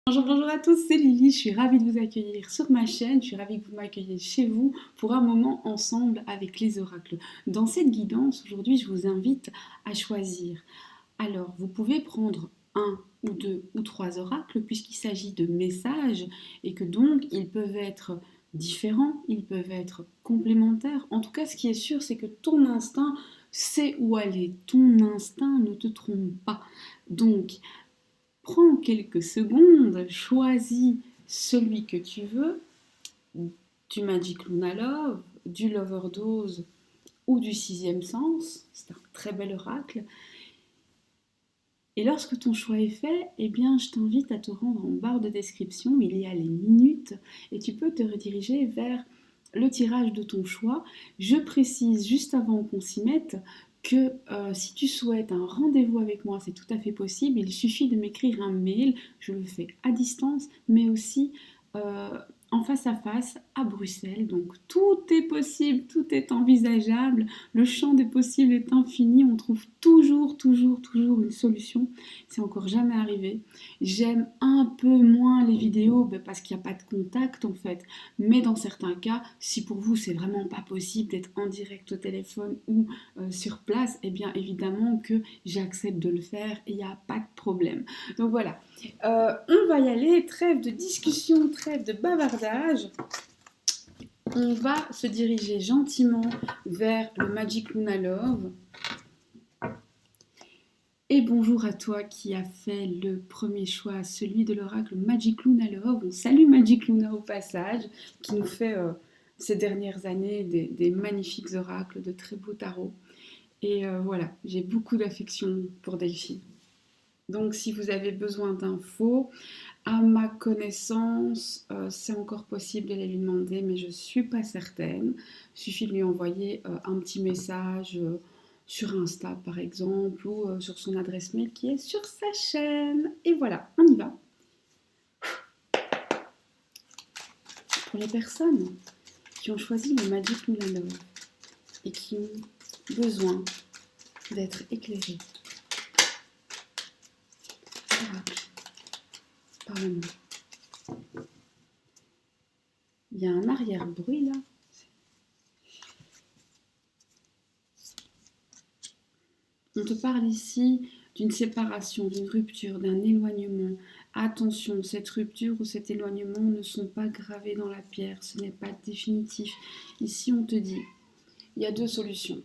Bonjour, bonjour à tous, c'est Lily, je suis ravie de vous accueillir sur ma chaîne, je suis ravie que vous m'accueilliez chez vous pour un moment ensemble avec les oracles. Dans cette guidance, aujourd'hui, je vous invite à choisir. Alors, vous pouvez prendre un ou deux ou trois oracles puisqu'il s'agit de messages et que donc ils peuvent être différents, ils peuvent être complémentaires. En tout cas, ce qui est sûr, c'est que ton instinct sait où aller. Ton instinct ne te trompe pas. Donc, prends quelques secondes, choisis celui que tu veux, du Magic Luna Love, du Loverdose ou du Sixième Sens, c'est un très bel oracle. Et lorsque ton choix est fait, eh bien, je t'invite à te rendre en barre de description, il y a les minutes, et tu peux te rediriger vers le tirage de ton choix. Je précise juste avant qu'on s'y mette que si tu souhaites un rendez-vous avec moi, c'est tout à fait possible. Il suffit de m'écrire un mail, je le fais à distance, mais aussi euh, en face à face à Bruxelles. Donc tout est possible, tout est envisageable. Le champ des possibles est infini. On trouve toujours une solution. C'est encore jamais arrivé. J'aime un peu moins les vidéos parce qu'il n'y a pas de contact en fait. Mais dans certains cas, si pour vous c'est vraiment pas possible d'être en direct au téléphone ou sur place, eh bien évidemment que j'accepte de le faire et il n'y a pas de problème. Donc voilà, on va y aller. Trêve de discussion, trêve de bavardage. On va se diriger gentiment vers le Magic Luna Love. Et bonjour à toi qui a fait le premier choix, celui de l'oracle Magic Luna Love. On salue Magic Luna au passage, qui nous fait ces dernières années des magnifiques oracles, de très beaux tarots. Et voilà, j'ai beaucoup d'affection pour Delphine. Donc si vous avez besoin d'infos, à ma connaissance, c'est encore possible de les lui demander, mais je ne suis pas certaine. Il suffit de lui envoyer un petit message sur Insta, par exemple, ou sur son adresse mail qui est sur sa chaîne. Et voilà, on y va. Pour les personnes qui ont choisi le Magic Luna Love et qui ont besoin d'être éclairées par l'amour. Il y a un arrière-bruit là. On te parle ici d'une séparation, d'une rupture, d'un éloignement. Attention, cette rupture ou cet éloignement ne sont pas gravés dans la pierre, ce n'est pas définitif. Ici, on te dit, il y a deux solutions.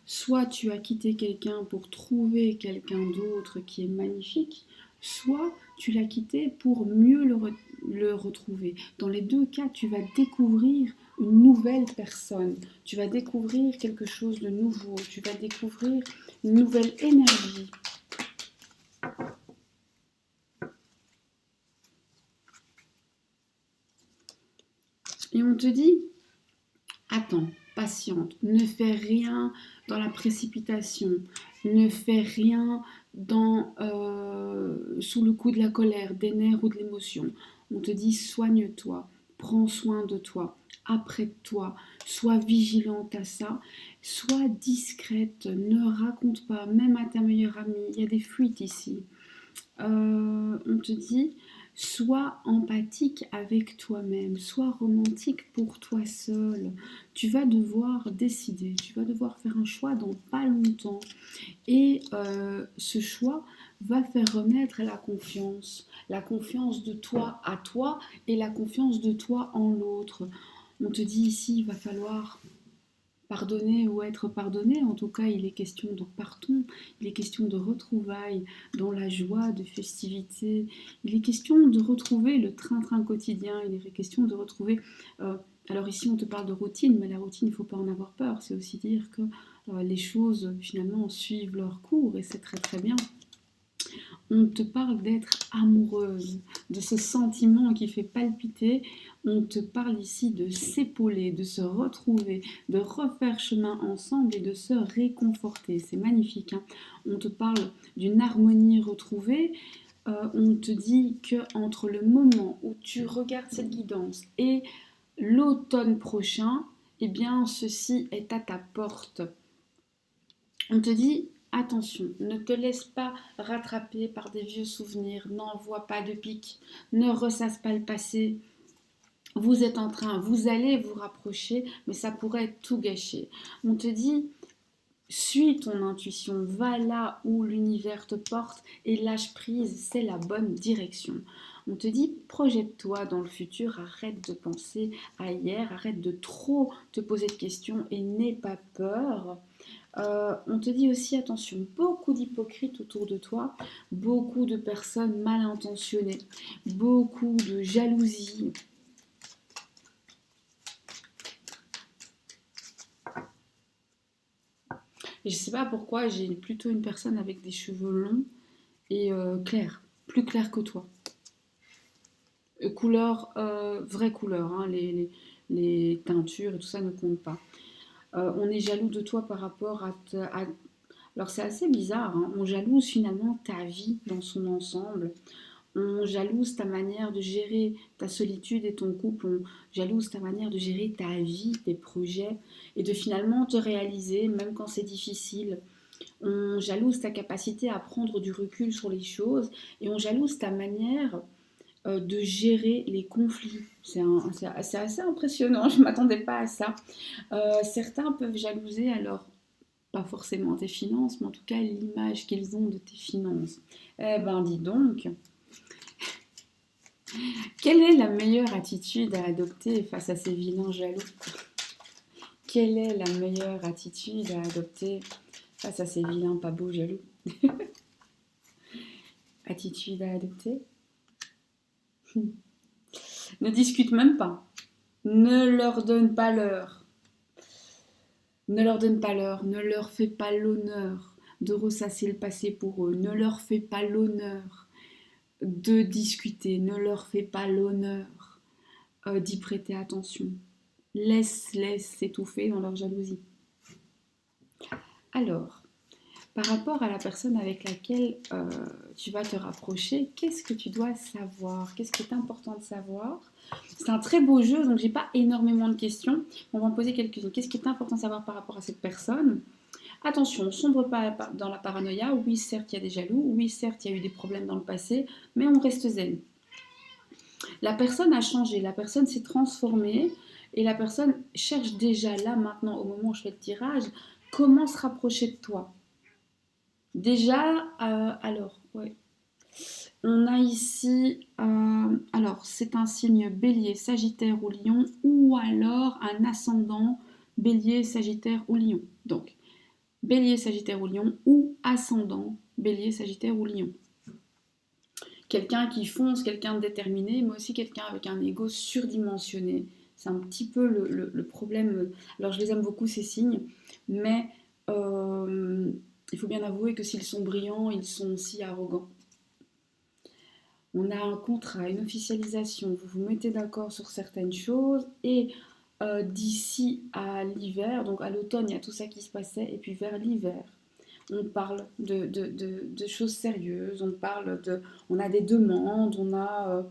Soit tu as quitté quelqu'un pour trouver quelqu'un d'autre qui est magnifique, soit tu l'as quitté pour mieux le retrouver. Dans les deux cas, tu vas découvrir une nouvelle personne, tu vas découvrir quelque chose de nouveau, tu vas découvrir une nouvelle énergie. Et on te dit, attends, patiente, ne fais rien dans la précipitation, ne fais rien sous le coup de la colère, des nerfs ou de l'émotion. On te dit, soigne-toi, prends soin de toi, apprête-toi, sois vigilante à ça, sois discrète, ne raconte pas, même à ta meilleure amie, il y a des fuites ici. On te dit, sois empathique avec toi-même, sois romantique pour toi seul. Tu vas devoir décider, tu vas devoir faire un choix dans pas longtemps. Et ce choix va faire renaître la confiance de toi à toi et la confiance de toi en l'autre. On te dit ici, il va falloir pardonner ou être pardonné. En tout cas, il est question de pardon, il est question de retrouvailles dans la joie, de festivités. Il est question de retrouver le train-train quotidien, il est question de retrouver... alors ici, on te parle de routine, mais la routine, il ne faut pas en avoir peur. C'est aussi dire que les choses, finalement, suivent leur cours, et c'est très très bien. On te parle d'être amoureuse, de ce sentiment qui fait palpiter. On te parle ici de s'épauler, de se retrouver, de refaire chemin ensemble et de se réconforter. C'est magnifique, hein. On te parle d'une harmonie retrouvée. On te dit que entre le moment où tu regardes cette guidance et l'automne prochain, eh bien, ceci est à ta porte. On te dit Attention, ne te laisse pas rattraper par des vieux souvenirs, n'envoie pas de pique, ne ressasse pas le passé. Vous allez vous rapprocher, mais ça pourrait tout gâcher. On te dit, suis ton intuition, va là où l'univers te porte et lâche prise, c'est la bonne direction. On te dit, projette-toi dans le futur, arrête de penser à hier, arrête de trop te poser de questions et n'aie pas peur. On te dit aussi, attention, beaucoup d'hypocrites autour de toi, beaucoup de personnes mal intentionnées, beaucoup de jalousie. Et je sais pas pourquoi, j'ai plutôt une personne avec des cheveux longs et clairs, plus clairs que toi. Couleur, vraie couleur, hein, les teintures et tout ça ne compte pas. On est jaloux de toi par rapport à. Alors c'est assez bizarre, hein, on jalouse finalement ta vie dans son ensemble. On jalouse ta manière de gérer ta solitude et ton couple. On jalouse ta manière de gérer ta vie, tes projets et de finalement te réaliser, même quand c'est difficile. On jalouse ta capacité à prendre du recul sur les choses et on jalouse ta manière de gérer les conflits. C'est assez impressionnant, je ne m'attendais pas à ça. Certains peuvent jalouser alors pas forcément tes finances, mais en tout cas l'image qu'ils ont de tes finances. Eh ben dis donc, quelle est la meilleure attitude à adopter face à ces vilains jaloux? Quelle est la meilleure attitude à adopter face à ces vilains pas beaux jaloux? Attitude à adopter? Ne discute même pas. Ne leur donne pas l'heure. Ne leur donne pas l'heure. Ne leur fais pas l'honneur de ressasser le passé pour eux. Ne leur fais pas l'honneur de discuter. Ne leur fais pas l'honneur d'y prêter attention. Laisse-les s'étouffer dans leur jalousie. Alors, par rapport à la personne avec laquelle tu vas te rapprocher, qu'est-ce que tu dois savoir? Qu'est-ce qui est important de savoir? C'est un très beau jeu, donc j'ai pas énormément de questions. On va en poser quelques-unes. Qu'est-ce qui est important de savoir par rapport à cette personne? Attention, on ne sombre pas dans la paranoïa. Oui, certes, il y a des jaloux. Oui, certes, il y a eu des problèmes dans le passé, mais on reste zen. La personne a changé, la personne s'est transformée et la personne cherche déjà là, maintenant, au moment où je fais le tirage, comment se rapprocher de toi. Déjà, alors, ouais. On a ici, alors c'est un signe bélier, sagittaire ou lion, ou alors un ascendant bélier, sagittaire ou lion. Donc, bélier, sagittaire ou lion, ou ascendant bélier, sagittaire ou lion. Quelqu'un qui fonce, quelqu'un de déterminé, mais aussi quelqu'un avec un ego surdimensionné. C'est un petit peu le problème. Alors, je les aime beaucoup, ces signes, mais il faut bien avouer que s'ils sont brillants, ils sont aussi arrogants. On a un contrat, une officialisation, vous vous mettez d'accord sur certaines choses et d'ici à l'hiver, donc à l'automne, il y a tout ça qui se passait, et puis vers l'hiver, on parle de choses sérieuses, on a des demandes, on a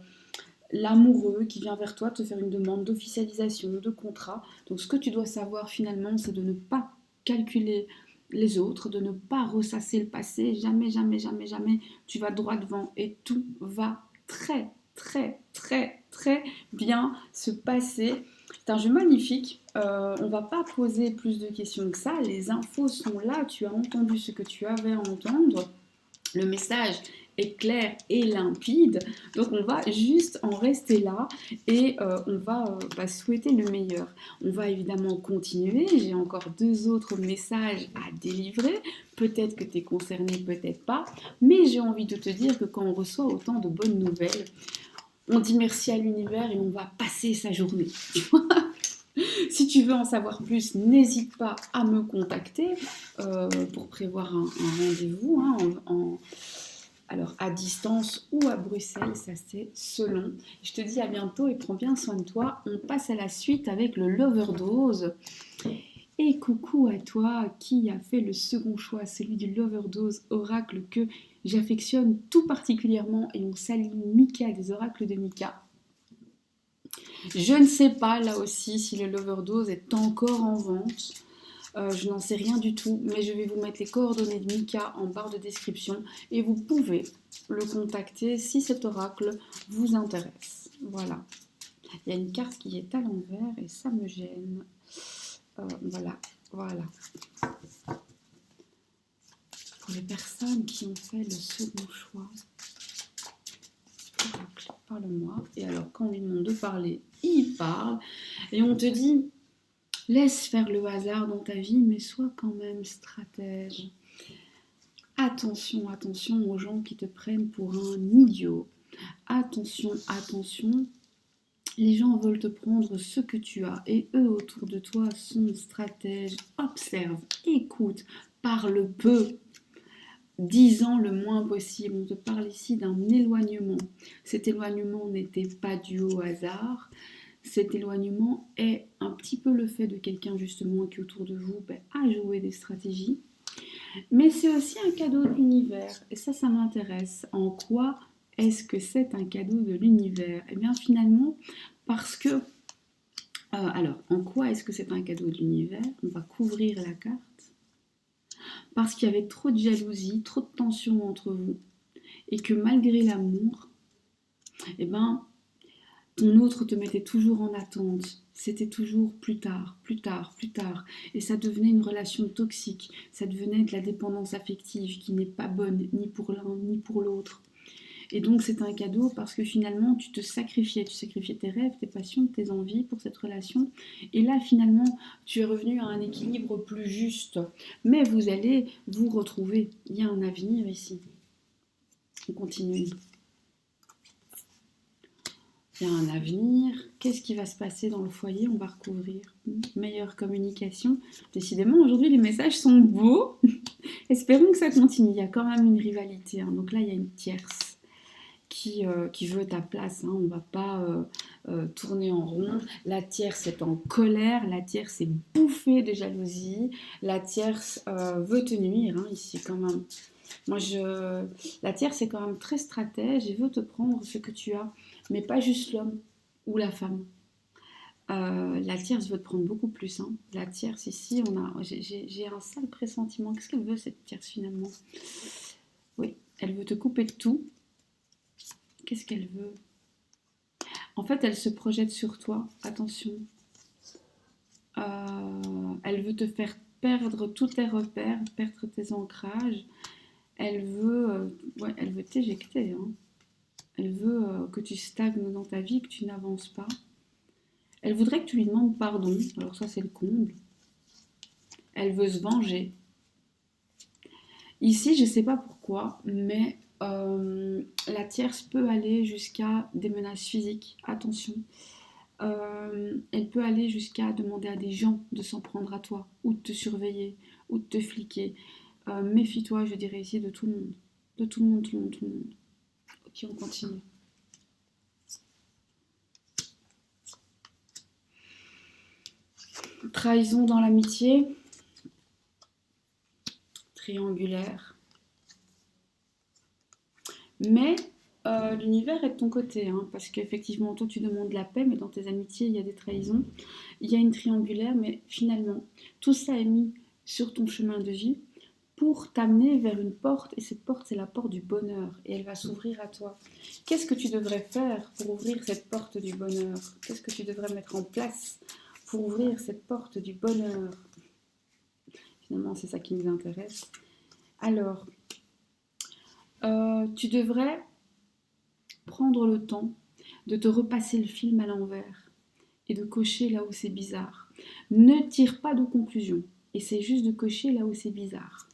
l'amoureux qui vient vers toi te faire une demande d'officialisation, de contrat. Donc ce que tu dois savoir finalement, c'est de ne pas calculer les autres, de ne pas ressasser le passé, jamais, jamais, jamais, jamais, tu vas droit devant et tout va très, très, très, très bien se passer. C'est un jeu magnifique, on va pas poser plus de questions que ça, les infos sont là, tu as entendu ce que tu avais à entendre, le message est clair et limpide, donc on va juste en rester là et on va souhaiter le meilleur. On va évidemment continuer, j'ai encore 2 autres messages à délivrer, peut-être que tu es concerné, peut-être pas, mais j'ai envie de te dire que quand on reçoit autant de bonnes nouvelles, on dit merci à l'univers et on va passer sa journée. Si tu veux en savoir plus, n'hésite pas à me contacter pour prévoir un rendez-vous, hein, alors à distance ou à Bruxelles, ça c'est selon. Je te dis à bientôt et prends bien soin de toi. On passe à la suite avec le Loverdose. Et coucou à toi qui a fait le second choix, celui du Loverdose oracle que j'affectionne tout particulièrement, et on salue Mika des oracles de Mika. Je ne sais pas là aussi si le Loverdose est encore en vente. Je n'en sais rien du tout, mais je vais vous mettre les coordonnées de Mika en barre de description et vous pouvez le contacter si cet oracle vous intéresse. Voilà. Il y a une carte qui est à l'envers et ça me gêne. Voilà, voilà. Pour les personnes qui ont fait le second choix, oracle, parle-moi. Et alors, quand on lui demande de parler, il parle. Et on te dit, laisse faire le hasard dans ta vie, mais sois quand même stratège. Attention, attention aux gens qui te prennent pour un idiot. Attention, attention. Les gens veulent te prendre ce que tu as et eux autour de toi sont stratèges. Observe, écoute, parle peu. Disant le moins possible. On te parle ici d'un éloignement. Cet éloignement n'était pas dû au hasard. Cet éloignement est un petit peu le fait de quelqu'un justement qui autour de vous a joué des stratégies. Mais c'est aussi un cadeau de l'univers. Et ça m'intéresse. En quoi est-ce que c'est un cadeau de l'univers? Eh bien finalement, parce que... alors, en quoi est-ce que c'est un cadeau de l'univers? On va couvrir la carte. Parce qu'il y avait trop de jalousie, trop de tension entre vous. Et que malgré l'amour, eh ben, ton autre te mettait toujours en attente. C'était toujours plus tard, plus tard, plus tard. Et ça devenait une relation toxique. Ça devenait de la dépendance affective qui n'est pas bonne ni pour l'un ni pour l'autre. Et donc c'est un cadeau parce que finalement tu sacrifiais tes rêves, tes passions, tes envies pour cette relation. Et là finalement tu es revenu à un équilibre plus juste. Mais vous allez vous retrouver. Il y a un avenir ici. On continue. Il y a un avenir. Qu'est-ce qui va se passer dans le foyer? On va recouvrir. Meilleure communication. Décidément, aujourd'hui, les messages sont beaux. Espérons que ça continue. Il y a quand même une rivalité. Donc là, il y a une tierce qui veut ta place. On ne va pas tourner en rond. La tierce est en colère. La tierce est bouffée de jalousie. La tierce veut te nuire, ici, quand même. La tierce est quand même très stratège et veut te prendre ce que tu as, mais pas juste l'homme ou la femme. La tierce veut te prendre beaucoup plus. La tierce ici, j'ai un sale pressentiment. Qu'est-ce qu'elle veut cette tierce finalement? Oui, elle veut te couper de tout. Qu'est-ce qu'elle veut? En fait, elle se projette sur toi. Attention. Elle veut te faire perdre tous tes repères, perdre tes ancrages. Elle veut t'éjecter. Elle veut que tu stagnes dans ta vie, que tu n'avances pas. Elle voudrait que tu lui demandes pardon. Alors ça, c'est le comble. Elle veut se venger. Ici, je ne sais pas pourquoi, mais la tierce peut aller jusqu'à des menaces physiques. Attention. Elle peut aller jusqu'à demander à des gens de s'en prendre à toi, ou de te surveiller, ou de te fliquer. Méfie-toi, je dirais ici, de tout le monde. De tout le monde, tout le monde, tout le monde. Ok, on continue. Trahison dans l'amitié. Triangulaire. Mais l'univers est de ton côté, parce qu'effectivement, toi, tu demandes la paix, mais dans tes amitiés, il y a des trahisons. Il y a une triangulaire, mais finalement, tout ça est mis sur ton chemin de vie pour t'amener vers une porte, et cette porte, c'est la porte du bonheur, et elle va s'ouvrir à toi. Qu'est-ce que tu devrais faire pour ouvrir cette porte du bonheur? Qu'est-ce que tu devrais mettre en place pour ouvrir cette porte du bonheur? Finalement, c'est ça qui nous intéresse. Alors, tu devrais prendre le temps de te repasser le film à l'envers et de cocher là où c'est bizarre. Ne tire pas de conclusion, essaie juste de cocher là où c'est bizarre.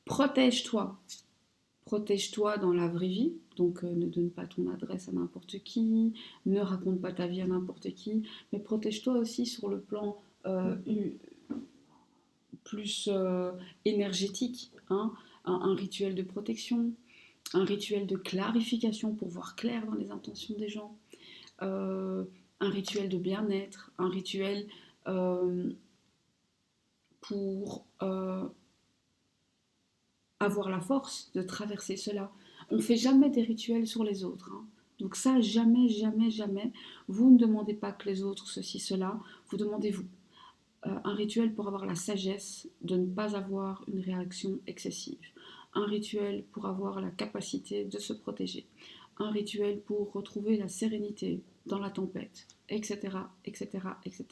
Protège-toi. Protège-toi dans la vraie vie, donc ne donne pas ton adresse à n'importe qui, ne raconte pas ta vie à n'importe qui, mais protège-toi aussi sur le plan plus énergétique, un rituel de protection, un rituel de clarification pour voir clair dans les intentions des gens, un rituel de bien-être, un rituel pour avoir la force de traverser cela. On ne fait jamais des rituels sur les autres. Donc ça, jamais, jamais, jamais. Vous ne demandez pas que les autres ceci, cela. Vous demandez vous. Un rituel pour avoir la sagesse de ne pas avoir une réaction excessive. Un rituel pour avoir la capacité de se protéger. Un rituel pour retrouver la sérénité dans la tempête, etc., etc., etc.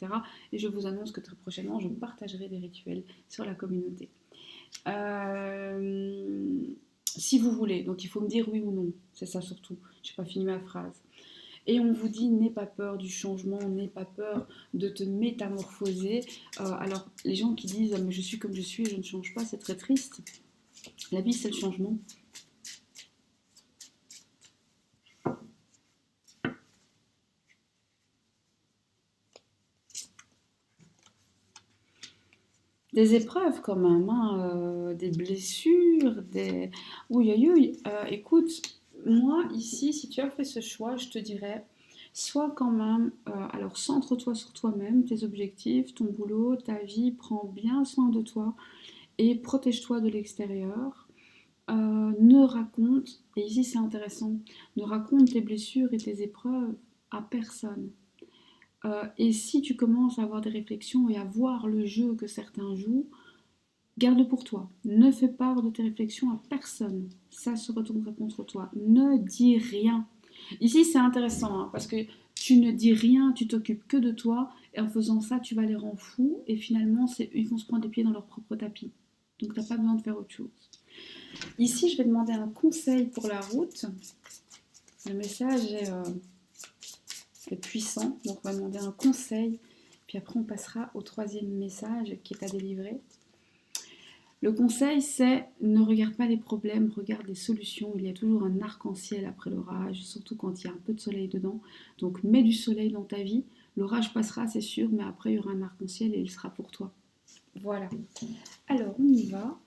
Et je vous annonce que très prochainement, je partagerai des rituels sur la communauté. Si vous voulez, donc il faut me dire oui ou non, c'est ça surtout. Je n'ai pas fini ma phrase. Et on vous dit, n'aie pas peur du changement, n'aie pas peur de te métamorphoser. Alors, les gens qui disent, mais je suis comme je suis, je ne change pas, c'est très triste. La vie, c'est le changement. Des épreuves quand même, hein, des blessures, des... Oui, oui, oui. Écoute, moi, ici, si tu as fait ce choix, je te dirais, sois quand même... alors, centre-toi sur toi-même, tes objectifs, ton boulot, ta vie, prends bien soin de toi et protège-toi de l'extérieur. Ne raconte, et ici c'est intéressant, ne raconte tes blessures et tes épreuves à personne. Et si tu commences à avoir des réflexions et à voir le jeu que certains jouent, garde pour toi. Ne fais part de tes réflexions à personne. Ça se retournera contre toi. Ne dis rien. Ici c'est intéressant hein, parce que tu ne dis rien, tu t'occupes que de toi et en faisant ça tu vas les rendre fous et finalement ils vont se prendre les pieds dans leur propre tapis. Donc tu n'as pas besoin de faire autre chose. Ici, je vais demander un conseil pour la route. Le message est puissant, donc on va demander un conseil. Puis après, on passera au troisième message qui est à délivrer. Le conseil, c'est ne regarde pas les problèmes, regarde les solutions. Il y a toujours un arc-en-ciel après l'orage, surtout quand il y a un peu de soleil dedans. Donc mets du soleil dans ta vie. L'orage passera, c'est sûr, mais après, il y aura un arc-en-ciel et il sera pour toi. Voilà. Alors, on y va.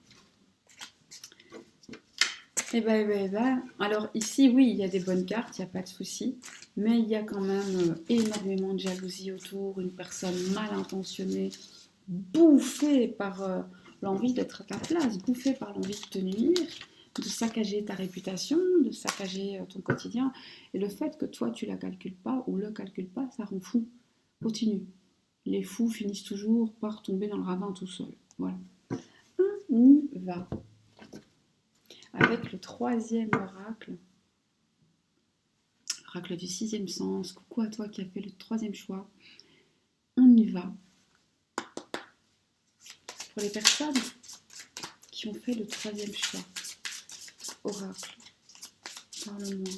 Alors ici, oui, il y a des bonnes cartes, il n'y a pas de souci, mais il y a quand même énormément de jalousie autour, une personne mal intentionnée, bouffée par l'envie d'être à ta place, bouffée par l'envie de te nuire, de saccager ta réputation, de saccager ton quotidien. Et le fait que toi, tu la calcules pas ou le calcules pas, ça rend fou. Continue. Les fous finissent toujours par tomber dans le ravin tout seul. Voilà. On y va. Avec le troisième oracle du sixième sens. Coucou à toi qui as fait le troisième choix. On y va. Pour les personnes qui ont fait le troisième choix, oracle, parle-moi.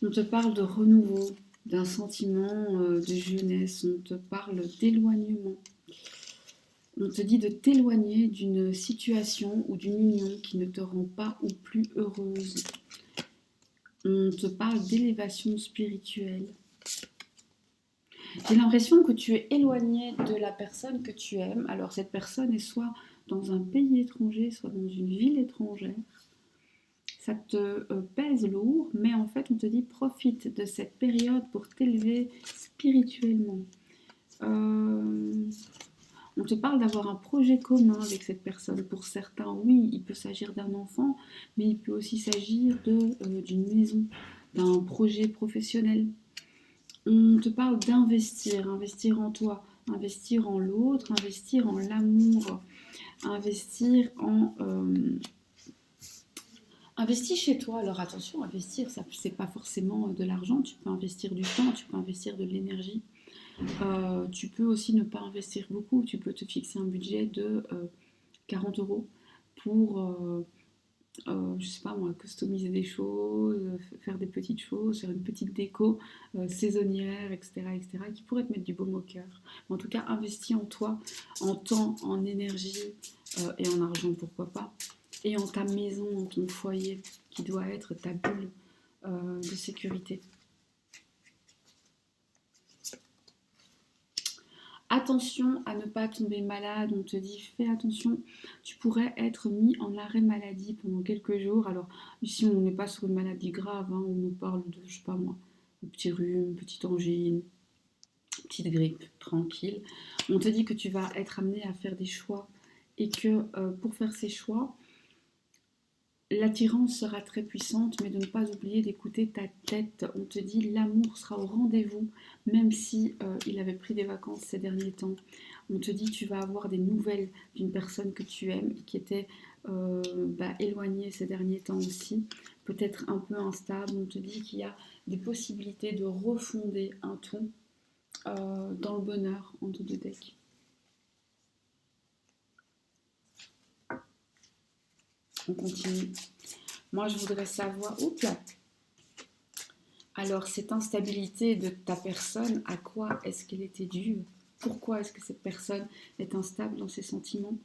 On te parle de renouveau, d'un sentiment de jeunesse, on te parle d'éloignement. On te dit de t'éloigner d'une situation ou d'une union qui ne te rend pas ou plus heureuse. On te parle d'élévation spirituelle. J'ai l'impression que tu es éloigné de la personne que tu aimes. Alors cette personne est soit dans un pays étranger, soit dans une ville étrangère. Ça te pèse lourd, mais en fait on te dit profite de cette période pour t'élever spirituellement. On te parle d'avoir un projet commun avec cette personne. Pour certains, oui, il peut s'agir d'un enfant, mais il peut aussi s'agir d'une maison, d'un projet professionnel. On te parle d'investir, investir en toi, investir en l'autre, investir en l'amour, investir en... investir chez toi. Alors attention, investir, ça c'est pas forcément de l'argent, tu peux investir du temps, tu peux investir de l'énergie. Tu peux aussi ne pas investir beaucoup, tu peux te fixer un budget de 40 euros pour, je sais pas moi, customiser des choses, faire des petites choses, faire une petite déco saisonnière, etc., etc., qui pourrait te mettre du baume au cœur. Mais en tout cas, investis en toi, en temps, en énergie et en argent, pourquoi pas. Et en ta maison, en ton foyer, qui doit être ta bulle de sécurité. Attention à ne pas tomber malade, on te dit fais attention, tu pourrais être mis en arrêt maladie pendant quelques jours. Alors ici on n'est pas sur une maladie grave, hein, on nous parle de, je sais pas moi, un petit rhume, petite angine, petite grippe, tranquille. On te dit que tu vas être amené à faire des choix et que pour faire ces choix, L'attirance sera très puissante, mais de ne pas oublier d'écouter ta tête. On te dit l'amour sera au rendez-vous, même si il avait pris des vacances ces derniers temps. On te dit tu vas avoir des nouvelles d'une personne que tu aimes et qui était éloignée ces derniers temps aussi, peut-être un peu instable. On te dit qu'il y a des possibilités de refonder un tout dans le bonheur en dos de deck. On continue. Moi, je voudrais savoir... Oups là. Alors, cette instabilité de ta personne, à quoi est-ce qu'elle était due? Pourquoi est-ce que cette personne est instable dans ses sentiments?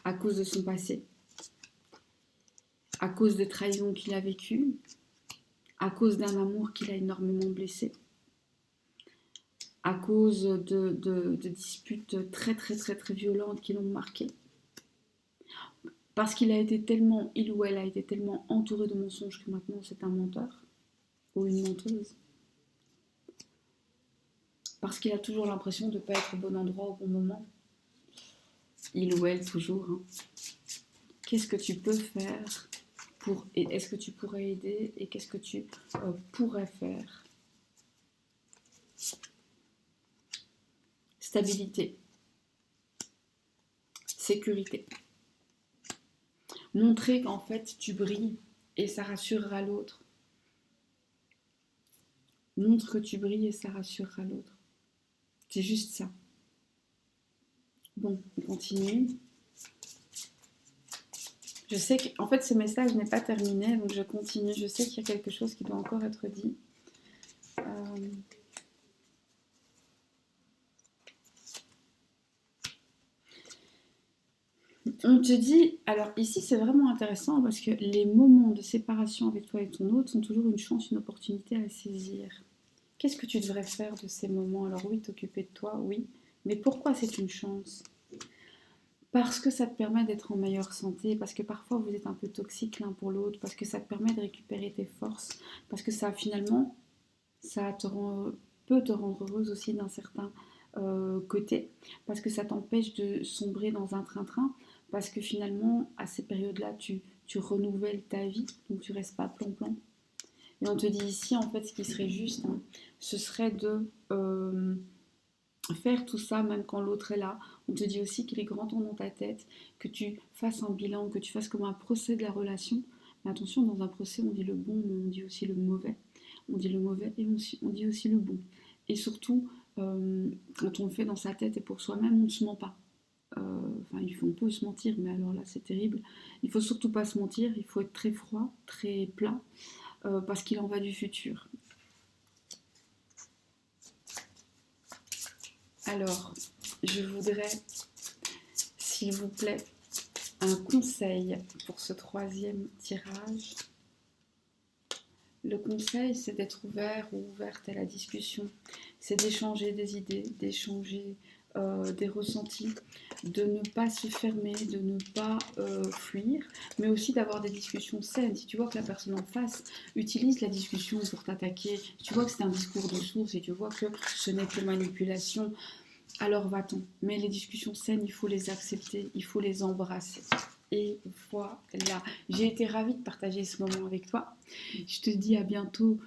À cause de son passé? À cause de trahisons qu'il a vécues? À cause d'un amour qu'il a énormément blessé? À cause de disputes très très très très violentes qui l'ont marqué? Parce qu'il a été tellement, il ou elle a été tellement entouré de mensonges que maintenant c'est un menteur ou une menteuse. Parce qu'il a toujours l'impression de ne pas être au bon endroit au bon moment. Il ou elle toujours. Hein. Qu'est-ce que tu peux faire pour... Est-ce que tu pourrais aider et qu'est-ce que tu pourrais faire? Stabilité. Sécurité. Montrer qu'en fait tu brilles et ça rassurera l'autre. Montre que tu brilles et ça rassurera l'autre. C'est juste ça. Bon, on continue. Je sais qu'en fait ce message n'est pas terminé, donc je continue. Je sais qu'il y a quelque chose qui doit encore être dit. On te dit, alors ici c'est vraiment intéressant parce que les moments de séparation avec toi et ton autre sont toujours une chance, une opportunité à saisir. Qu'est-ce que tu devrais faire de ces moments? Alors oui, t'occuper de toi, oui, mais pourquoi c'est une chance? Parce que ça te permet d'être en meilleure santé, parce que parfois vous êtes un peu toxique l'un pour l'autre, parce que ça te permet de récupérer tes forces, parce que ça finalement, peut te rendre heureuse aussi d'un certain côté, parce que ça t'empêche de sombrer dans un train-train, parce que finalement, à ces périodes-là, tu renouvelles ta vie, donc tu restes pas plan-plan. Et on te dit ici, en fait, ce qui serait juste, hein, ce serait de faire tout ça même quand l'autre est là. On te dit aussi qu'il est grand temps dans ta tête, que tu fasses un bilan, que tu fasses comme un procès de la relation. Mais attention, dans un procès, on dit le bon, mais on dit aussi le mauvais. On dit le mauvais et on dit aussi le bon. Et surtout, quand on le fait dans sa tête et pour soi-même, on ne se ment pas. On peut se mentir, mais alors là, c'est terrible. Il faut surtout pas se mentir, il faut être très froid, très plat, parce qu'il en va du futur. Alors, je voudrais, s'il vous plaît, un conseil pour ce troisième tirage. Le conseil, c'est d'être ouvert ou ouverte à la discussion. C'est d'échanger des idées, d'échanger des ressentis, de ne pas se fermer, de ne pas fuir, mais aussi d'avoir des discussions saines. Si tu vois que la personne en face utilise la discussion pour t'attaquer, si tu vois que c'est un discours de source et tu vois que ce n'est que manipulation, alors va-t'en. Mais les discussions saines, il faut les accepter, il faut les embrasser. Et voilà, j'ai été ravie de partager ce moment avec toi. Je te dis à bientôt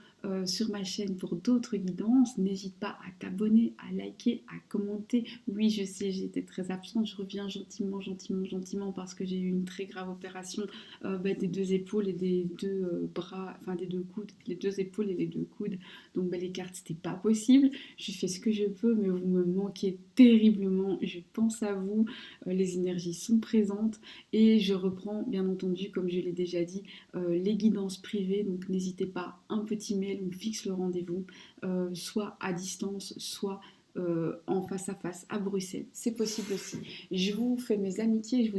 sur ma chaîne pour d'autres guidances. N'hésite pas à t'abonner, à liker, à commenter. Oui, je sais, j'ai été très absente. Je reviens gentiment parce que j'ai eu une très grave opération des deux épaules et des deux bras, enfin des deux coudes, les deux épaules et les deux coudes. Donc les cartes, c'était pas possible. Je fais ce que je peux, mais vous me manquez terriblement. Je pense à vous. Les énergies sont présentes et je reprends, bien entendu, comme je l'ai déjà dit, les guidances privées. Donc n'hésitez pas, un petit mail, on fixe le rendez-vous, soit à distance, soit en face à face à Bruxelles. C'est possible aussi. Je vous fais mes amitiés, je vous